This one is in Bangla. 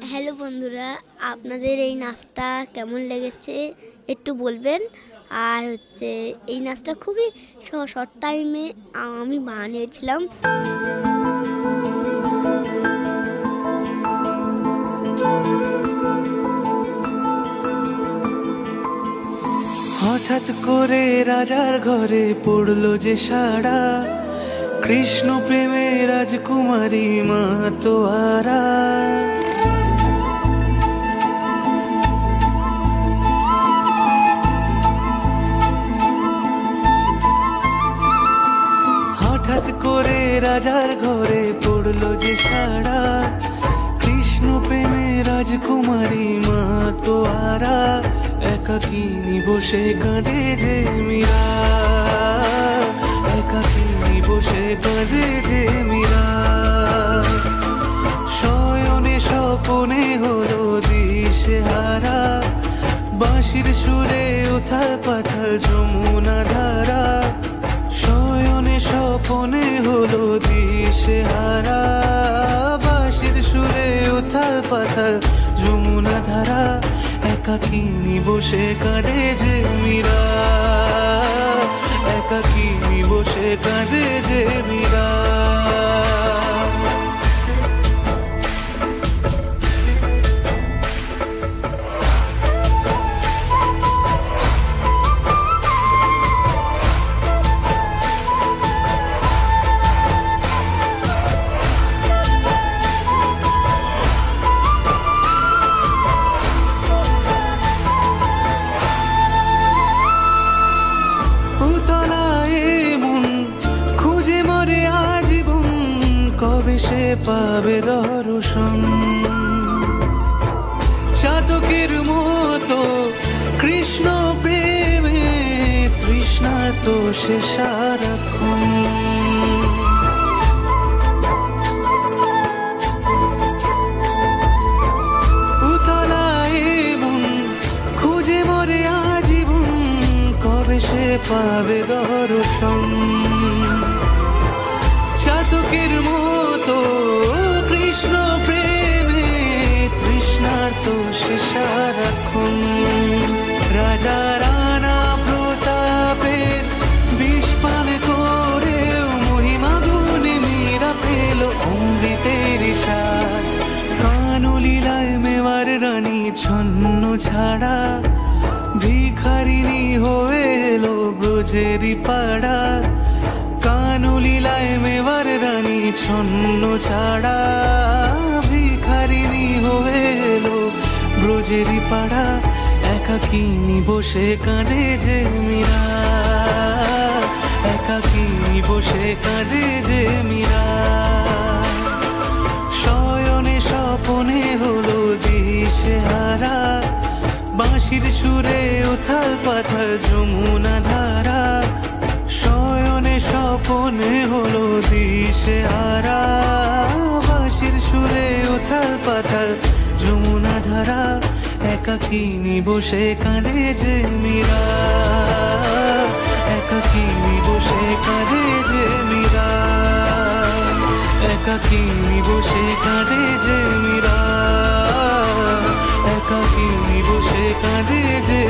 হ্যালো বন্ধুরা, আপনাদের এই নাচটা কেমন লেগেছে একটু বলবেন। আর এই নাচটা খুবই শর্ট টাইমে আমি বানিয়েছিলাম। হঠাৎ করে রাজার ঘরে পড়লো যে সাড়া, কৃষ্ণ প্রেমে রাজকুমারী মাতোয়ারা। হঠাৎ করে রাজার ঘরে পড়লো যে সাড়া, কৃষ্ণ প্রেমে রাজকুমারী মাতোয়ারা। একাকিনী বসে কাঁদে যে মীরা, একাকিনী বসে কাঁদে যে মীরা। শয়নে স্বপনে হলো দিশেহারা, বাঁশির সুরে উথাল পাথাল যমুনা ধারা। শয়নে স্বপনে হলো দিশেহারা, বাঁশির সুরে উথাল পাথাল যমুনা ধারা। একাকিনী বসে কাঁদে যে মীরা, একাকিনী বসে কাঁদে যে মীরা। কবে সে পাবে দর্শন, চাতকের মতো কৃষ্ণ প্রেমে তৃষ্ণার্ত সে সারাক্ষণ। উতলায় মন খুঁজে মরে আজীবন, কবে সে পাবে দর্শন। চাতকের মতো কৃষ্ণ প্রেমে তৃষ্ণার্ত সে সারাক্ষণ। রাজা রানা প্রতাপের বিষ পান করে মহিমা গুণে মীরা পেল অমৃতের স্বাদ। কানলীলায় মেওয়ার রানী ছন্ন ছাড়া, ভিখারিনী হয়ে এলো ব্রজেরই পাড়া। কানলীলায় মেওয়ার রানী ছন্ন ছাড়া, ভিখারিনী হয়ে এলো ব্রজেরই পাড়া। একাকিনী বসে কাঁদে যে মীরা, একাকিনী বসে কাঁদে যে মীরা। শয়নে স্বপনে হলো দিশেহারা, বাঁশির সুরে উথাল পাথাল যমুনা ধারা। শয়নে স্বপনে হলো দিশেহারা, বাঁশির সুরে উথাল পাথাল যমুনা ধারা। একাকিনী বসে কাঁদে যে মীরা, একাকিনী বসে কাঁদে যে মীরা, একাকিনী বসে কাঁদে যে মীরা, একাকিনী বসে কাঁদে যে